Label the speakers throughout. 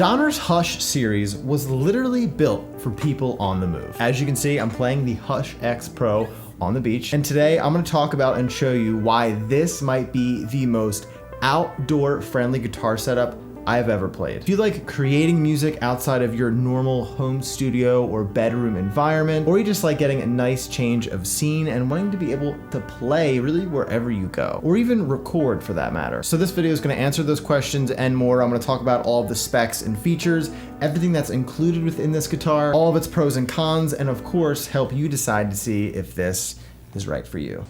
Speaker 1: Donner's Hush series was literally built for people on the move. As you can see, I'm playing the Hush X Pro on the beach, and today I'm going to talk about and show you why this might be the most outdoor friendly guitar setup I've ever played. If you like creating music outside of your normal home studio or bedroom environment, or you just like getting a nice change of scene and wanting to be able to play really wherever you go, or even record for that matter. So this video is going to answer those questions and more. I'm going to talk about all of the specs and features, everything that's included within this guitar, all of its pros and cons, and of course help you decide to see if this is right for you.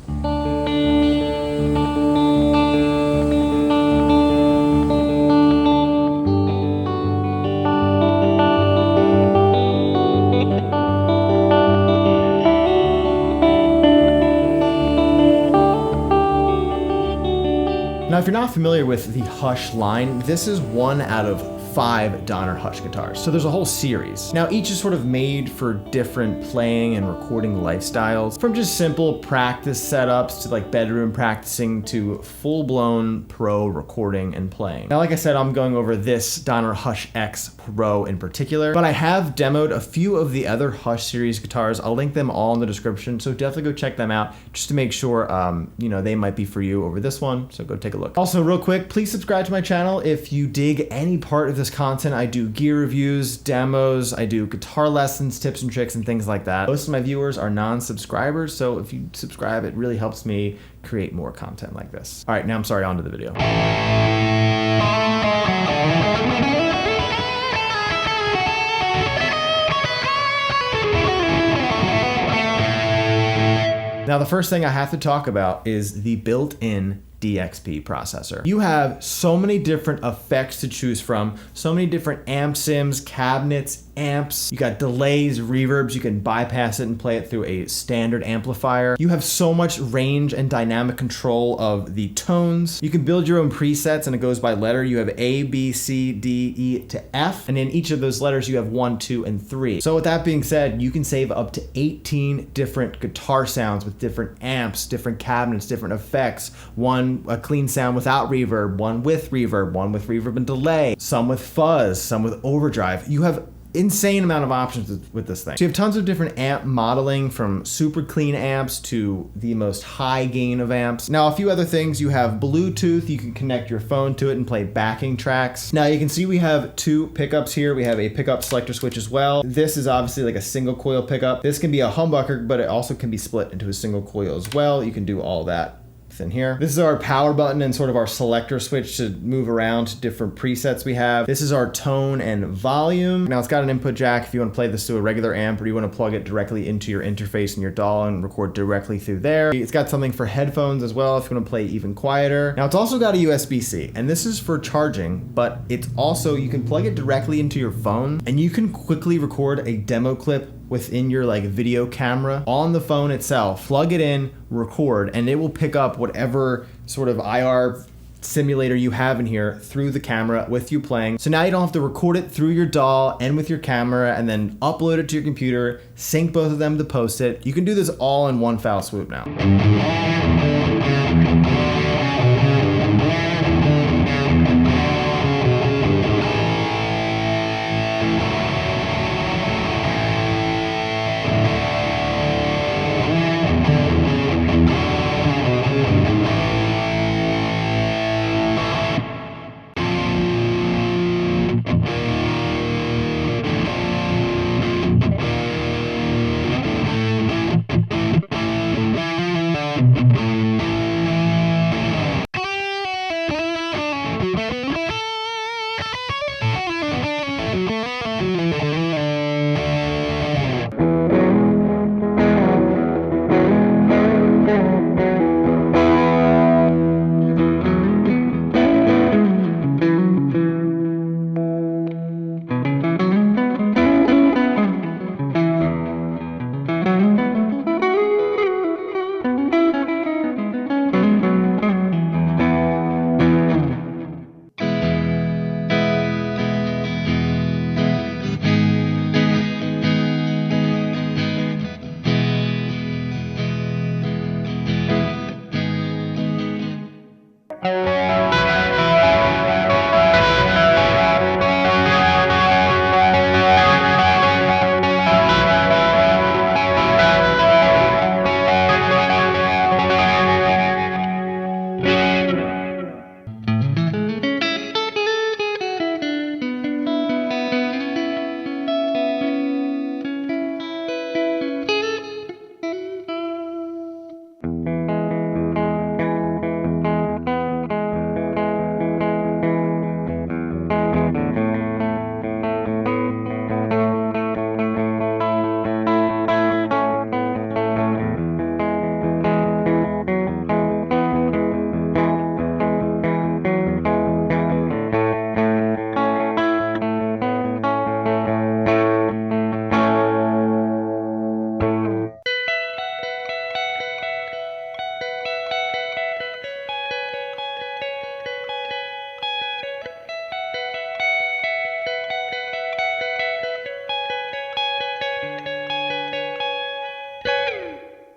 Speaker 1: Now, if you're not familiar with the Hush line, this is one out of 5 Donner Hush guitars. So there's a whole series. Now, each is sort of made for different playing and recording lifestyles, from just simple practice setups to like bedroom practicing to full-blown pro recording and playing. Now, like I said, I'm going over this Donner Hush X Pro in particular, but I have demoed a few of the other Hush series guitars. I'll link them all in the description, so definitely go check them out just to make sure you know, they might be for you over this one, so go take a look. Also, real quick, please subscribe to my channel if you dig any part of this content. I do gear reviews, demos, I do guitar lessons, tips and tricks, and things like that. Most of my viewers are non-subscribers, so if you subscribe, it really helps me create more content like this. All right, now I'm sorry, on to the video. Now, the first thing I have to talk about is the built-in DXP processor. You have so many different effects to choose from, so many different amp sims, cabinets, amps. You got delays, reverbs. You can bypass it and play it through a standard amplifier. You have so much range and dynamic control of the tones. You can build your own presets, and it goes by letter. You have A, B, C, D, E to F, and in each of those letters you have 1, 2, and 3. So with that being said, you can save up to 18 different guitar sounds with different amps, different cabinets, different effects. A clean sound without reverb, one with reverb and delay, some with fuzz, some with overdrive. You have insane amount of options with this thing. So you have tons of different amp modeling, from super clean amps to the most high gain of amps. Now, a few other things: you have Bluetooth, you can connect your phone to it and play backing tracks. Now you can see we have 2 pickups here. We have a pickup selector switch as well. This is obviously like a single coil pickup. This can be a humbucker, but it also can be split into a single coil as well. You can do all that in here. This is our power button and sort of our selector switch to move around to different presets we have. This is our tone and volume. Now, it's got an input jack if you want to play this to a regular amp, or you want to plug it directly into your interface in your DAW and record directly through there. It's got something for headphones as well if you want to play even quieter. Now, it's also got a USB-C, and this is for charging, but it's also, you can plug it directly into your phone, and you can quickly record a demo clip within your like video camera on the phone itself. Plug it in, record, and it will pick up whatever sort of IR simulator you have in here through the camera with you playing. So now you don't have to record it through your DAW and with your camera and then upload it to your computer, sync both of them to post it. You can do this all in one foul swoop now.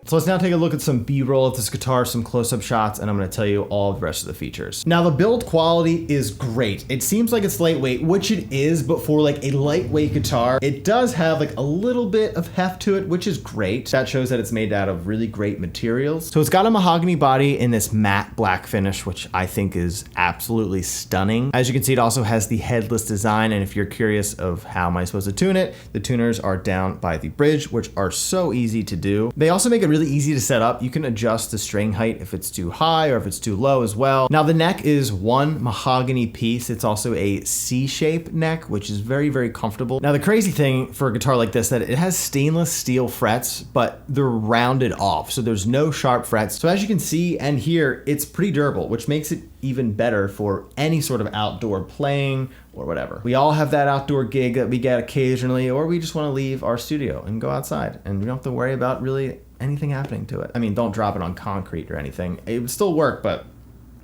Speaker 1: So let's now take a look at some B-roll of this guitar, some close-up shots, and I'm gonna tell you all the rest of the features. Now the build quality is great. It seems like it's lightweight, which it is, but for like a lightweight guitar, it does have like a little bit of heft to it, which is great. That shows that it's made out of really great materials. So it's got a mahogany body in this matte black finish, which I think is absolutely stunning. As you can see, it also has the headless design, and if you're curious of how am I supposed to tune it, the tuners are down by the bridge, which are so easy to do. They also make it really easy to set up. You can adjust the string height if it's too high or if it's too low as well. Now the neck is one mahogany piece. It's also a C-shaped neck, which is very, very comfortable. Now the crazy thing for a guitar like this, that it has stainless steel frets, but they're rounded off. So there's no sharp frets. So as you can see and hear, it's pretty durable, which makes it even better for any sort of outdoor playing or whatever. We all have that outdoor gig that we get occasionally, or we just want to leave our studio and go outside and we don't have to worry about really anything happening to it. I mean, don't drop it on concrete or anything. It would still work, but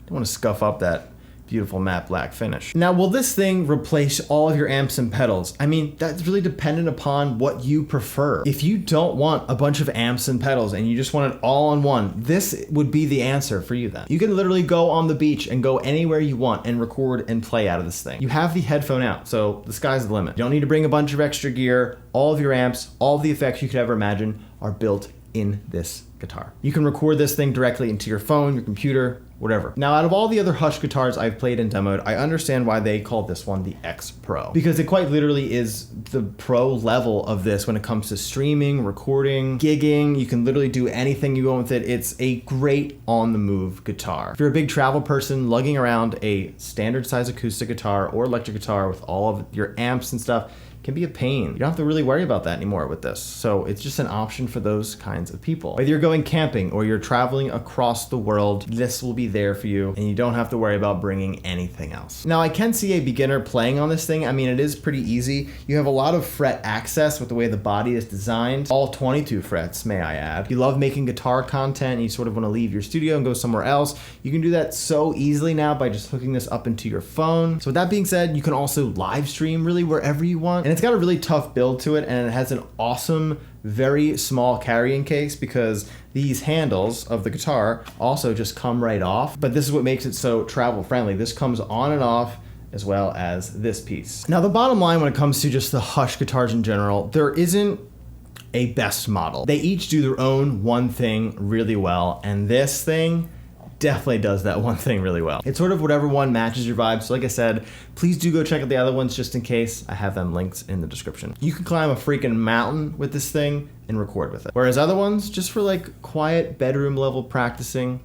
Speaker 1: don't want to scuff up that beautiful matte black finish. Now, will this thing replace all of your amps and pedals? I mean, that's really dependent upon what you prefer. If you don't want a bunch of amps and pedals and you just want it all in one, this would be the answer for you then. You can literally go on the beach and go anywhere you want and record and play out of this thing. You have the headphone out, so the sky's the limit. You don't need to bring a bunch of extra gear. All of your amps, all of the effects you could ever imagine are built in this guitar. You can record this thing directly into your phone, your computer, whatever. Now, out of all the other Hush guitars I've played and demoed, I understand why they call this one the X Pro, because it quite literally is the pro level of this when it comes to streaming, recording, gigging. You can literally do anything you want with it. It's a great on-the-move guitar. If you're a big travel person, lugging around a standard size acoustic guitar or electric guitar with all of your amps and stuff can be a pain. You don't have to really worry about that anymore with this. So it's just an option for those kinds of people. Whether you're going camping or you're traveling across the world, this will be there for you and you don't have to worry about bringing anything else. Now I can see a beginner playing on this thing. I mean, it is pretty easy. You have a lot of fret access with the way the body is designed. All 22 frets, may I add. If you love making guitar content and you sort of want to leave your studio and go somewhere else, you can do that so easily now by just hooking this up into your phone. So with that being said, you can also live stream really wherever you want. And it's got a really tough build to it, and it has an awesome, very small carrying case because these handles of the guitar also just come right off. But this is what makes it so travel friendly. This comes on and off as well as this piece. Now the bottom line when it comes to just the Hush guitars in general, there isn't a best model. They each do their own one thing really well, and this thing definitely does that one thing really well. It's sort of whatever one matches your vibe. So like I said, please do go check out the other ones just in case. I have them linked in the description. You can climb a freaking mountain with this thing and record with it. Whereas other ones, just for like quiet bedroom level practicing,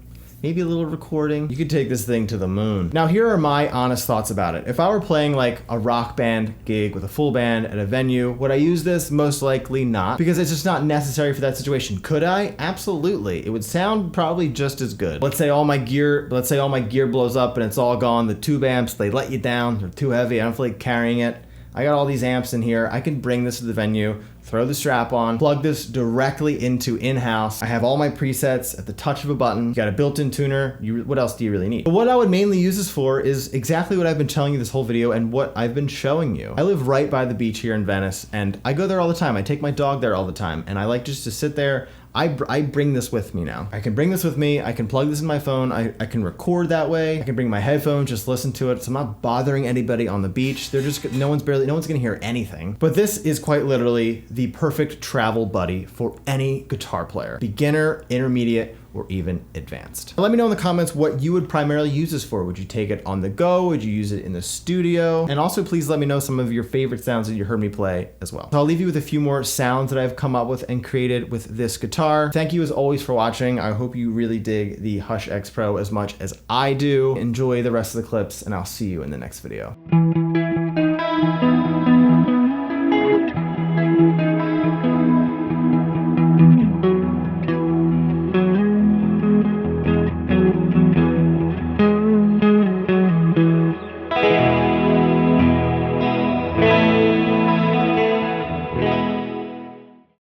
Speaker 1: maybe a little recording, you could take this thing to the moon. Now here are my honest thoughts about it. If I were playing like a rock band gig with a full band at a venue, would I use this? Most likely not, because it's just not necessary for that situation. Could I? Absolutely. It would sound probably just as good. Let's say all my gear blows up and it's all gone. The tube amps, they let you down. They're too heavy. I don't feel like carrying it. I got all these amps in here. I can bring this to the venue, throw the strap on, plug this directly into in-house. I have all my presets at the touch of a button. You got a built-in tuner. What else do you really need? But what I would mainly use this for is exactly what I've been telling you this whole video and what I've been showing you. I live right by the beach here in Venice and I go there all the time. I take my dog there all the time and I like just to sit there. I bring this with me now. I can bring this with me. I can plug this in my phone. I can record that way. I can bring my headphones, just listen to it. So I'm not bothering anybody on the beach. No one's gonna hear anything. But this is quite literally the perfect travel buddy for any guitar player. Beginner, intermediate, or even advanced. Let me know in the comments what you would primarily use this for. Would you take it on the go? Would you use it in the studio? And also please let me know some of your favorite sounds that you heard me play as well. So I'll leave you with a few more sounds that I've come up with and created with this guitar. Thank you as always for watching. I hope you really dig the Hush X Pro as much as I do. Enjoy the rest of the clips and I'll see you in the next video.